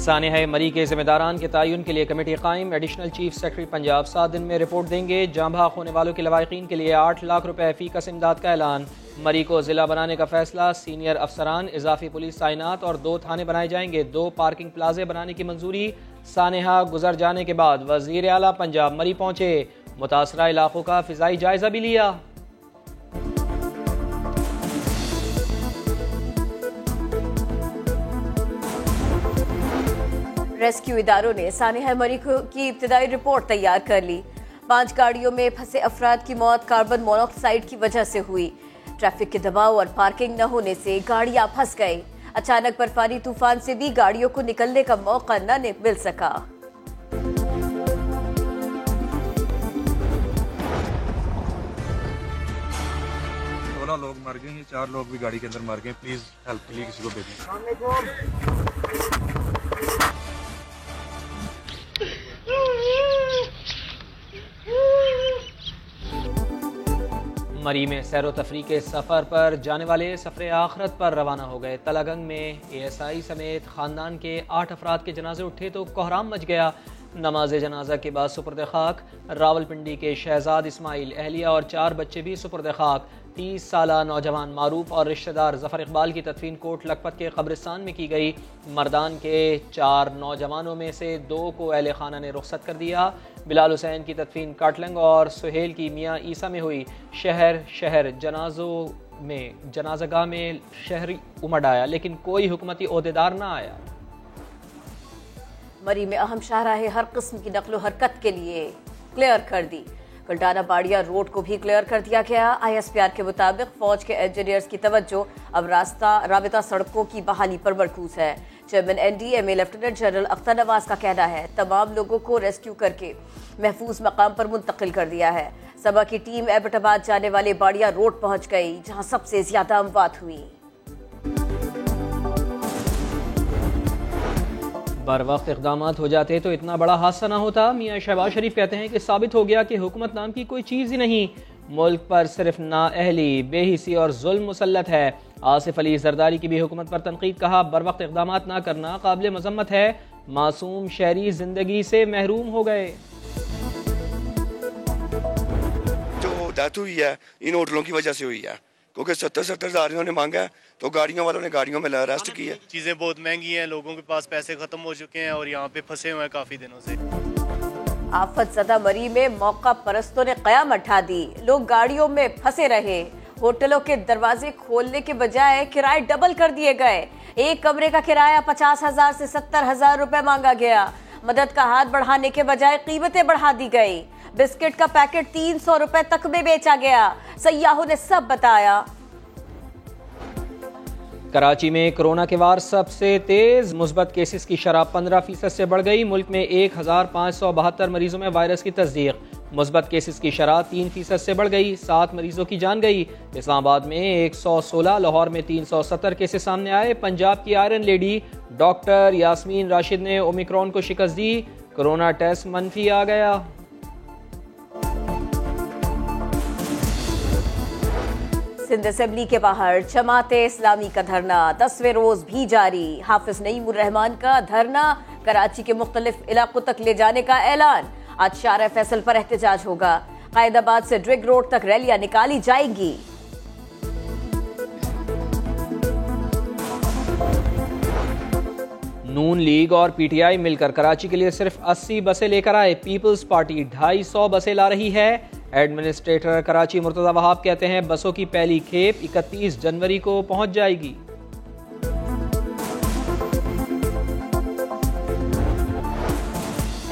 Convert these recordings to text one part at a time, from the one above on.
सानेहा मरी के जिम्मेदारान के तयन के लिए कमेटी कायम। एडिशनल चीफ सेक्रेटरी पंजाब 7 दिन में रिपोर्ट देंगे। जाँ भाग होने वालों के लवाहिकीन के लिए 8 लाख रुपए फी कस इमदाद का ऐलान। मरी को जिला बनाने का फैसला। सीनियर अफसरान, इजाफी पुलिस तैनात और 2 थाने बनाए जाएंगे। 2 पार्किंग प्लाजे बनाने की मंजूरी। सानेहा गुजर जाने के बाद वजीर आला पंजाब मरी पहुंचे। मुतासरा इलाकों का फिजाई जायजा भी लिया। रेस्क्यू इदारों ने सानेहा मरी की इब्तिदाई रिपोर्ट तैयार कर ली। 5 गाड़ियों में फंसे अफराद की मौत कार्बन मोनोऑक्साइड की वजह से हुई। ट्रैफिक के दबाव और पार्किंग न होने से गाड़ियां फंस गई। अचानक बर्फानी तूफान से भी गाड़ियों को निकलने का मौका न मिल सका। लोग मर गए हैं, 4 लोग भी गाड़ी के अंदर मर गए। प्लीज हेल्प के लिए किसी को भेजें। मरी में सैर व तफरी के सफ़र पर जाने वाले सफ़र आखरत पर रवाना हो गए। तलागंग में ASI समेत ख़ानदान के 8 अफराद के जनाजे उठे तो कोहराम मच गया। नमाज जनाजा के बाद सुपुर्द खाक। रावलपिंडी के शहजाद इस्माइल, अहलिया और 4 बच्चे भी सुपुर्द खाक। 30 साला नौजवान मारूफ और रिश्तेदार जफ़र इकबाल की तदफीन कोट लखपत के कब्रिस्तान में की गई। मर्दान के 4 नौजवानों में से 2 को अहले खाना ने रुखसत कर दिया। बिलाल हुसैन की तदफीन काटलंग और सुहेल की मियाँ ईसा में हुई। शहर जनाजों में जनाजगाह में शहरी उमड़ आया, लेकिन कोई हुकूमती ओहदेदार ना आया। मरी में अहम शाहराहें हर किस्म की नकलो हरकत के लिए क्लियर कर दी। कल्टाना बाड़िया रोड को भी क्लियर कर दिया गया। ISPR के मुताबिक फौज के इंजीनियर्स की तवज्जो अब राबिता सड़कों की बहाली पर मरकूज है। Chairman NDMA lieutenant general Akhtar Nawaz का कहना है तमाम लोगों को रेस्क्यू करके महफूज मकाम पर मुंतकिल कर दिया है। सबा की टीम एबटाबाद जाने वाले बाड़िया रोड पहुंच गई, जहां सबसे ज्यादा अमवात हुई। बर वक्त इक़दामात हो जाते तो इतना बड़ा हादसा ना होता। मियाँ शहबाज शरीफ कहते हैं कि साबित हो गया कि हुकूमत नाम की कोई चीज़ ही नहीं। मुल्क पर सिर्फ नाअहली, बेहिसी और जुल्म मुसल्लत है। आसिफ अली जरदारी की भी हुकूमत पर तनकीद। कहा बर वक्त इक़दामात ना करना काबिल मज़म्मत है। मासूम शहरी जिंदगी से महरूम हो गए। जो डेथ हुई है इन होटलों की वजह से हुई है, क्योंकि 70 हज़ार इन्होंने मांगा है तो गाड़ियों वालों ने गाड़ियों में अरेस्ट की है। चीज़ें बहुत महंगी हैं, लोगों के पास पैसे खत्म हो चुके हैं और यहाँ पे फंसे हुए हैं काफ़ी दिनों से। आफत ज़दा मरी में मौका परस्तों ने क़यामत ढा दी। लोग गाड़ियों में फंसे रहे। होटलों के दरवाजे खोलने के बजाय किराए डबल कर दिए गए। एक कमरे का किराया 50,000 से 70,000 रुपए मांगा गया। मदद का हाथ बढ़ाने के बजाय कीमतें बढ़ा दी गई। बिस्किट का पैकेट 300 रुपए तक में बेचा गया। सयाहों ने सब बताया। कराची में कोरोना के वार सबसे तेज। मुस्बत केसेस की शरह 15% से बढ़ गई। मुल्क में 1572 मरीजों में वायरस की तस्दीक। मुस्बत केसेस की शरह 3% से बढ़ गई। 7 मरीजों की जान गई। इस्लामाबाद में 116, लाहौर में 370 केसेस सामने आए। पंजाब की iron lady doctor Yasmeen Rashid ने ओमिक्रॉन को शिकस्त दी। कोरोना टेस्ट मनफी आ गया। सिंध असेंबली के बाहर जमाते इस्लामी का धरना 10वें रोज भी जारी। हाफिज नईमुर रहमान का धरना कराची के मुख्तलिफ इलाकों तक ले जाने का ऐलान। आज शारा फैसल पर एहतजाज होगा। कायदाबाद से ड्रिग रोड तक रैलियां निकाली जाएंगी। नून लीग और PTI मिलकर कराची के लिए सिर्फ 80 बसें लेकर आए। पीपल्स पार्टी 250 बसें ला रही है। एडमिनिस्ट्रेटर कराची मुर्तजा वहाब कहते हैं बसों की पहली खेप 31 जनवरी को पहुंच जाएगी।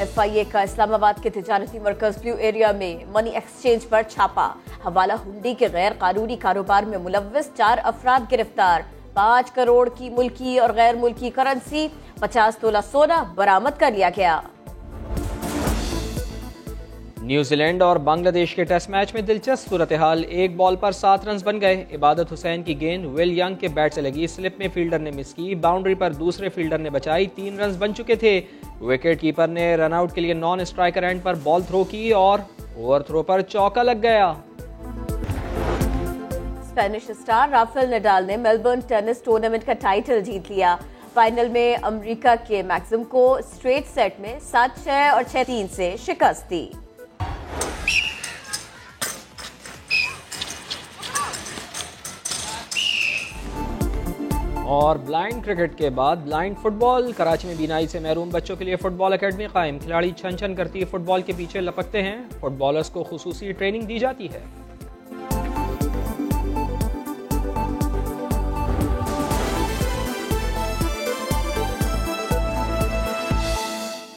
FIA का इस्लामाबाद के तिजारती मरकज ब्लू एरिया में मनी एक्सचेंज पर छापा। हवाला हुंडी के गैर कानूनी कारोबार में मुलव्विस 4 अफराद गिरफ्तार। 5 करोड़ की मुल्की और गैर मुल्की करेंसी, 50 तोला सोना बरामद कर लिया गया। न्यूजीलैंड और बांग्लादेश के टेस्ट मैच में दिलचस्प सूरत हाल। 1 बॉल पर 7 रन बन गए। इबादत हुसैन की गेंद विल यंग के बैट से लगी। स्लिप में फील्डर ने मिस की। बाउंड्री पर दूसरे फील्डर ने बचाई। 3 रन बन चुके थे। विकेट कीपर ने रनआउट के लिए नॉन स्ट्राइकर एंड पर बॉल थ्रो की और ओवर थ्रो पर चौका लग गया। स्पेनिश स्टार राफेल नडाल ने मेलबर्न टेनिस टूर्नामेंट का टाइटल जीत लिया। फाइनल में अमेरिका के मैक्सिम को स्ट्रेट सेट में 7-6 और 6-3 से शिकस्त दी। और ब्लाइंड क्रिकेट के बाद ब्लाइंड फुटबॉल। कराची में बीनाई से महरूम बच्चों के लिए फुटबॉल एकेडमी कायम। खिलाड़ी छन छन करती फुटबॉल के पीछे लपकते हैं। फुटबॉलर्स को खुसूसी ट्रेनिंग दी जाती है।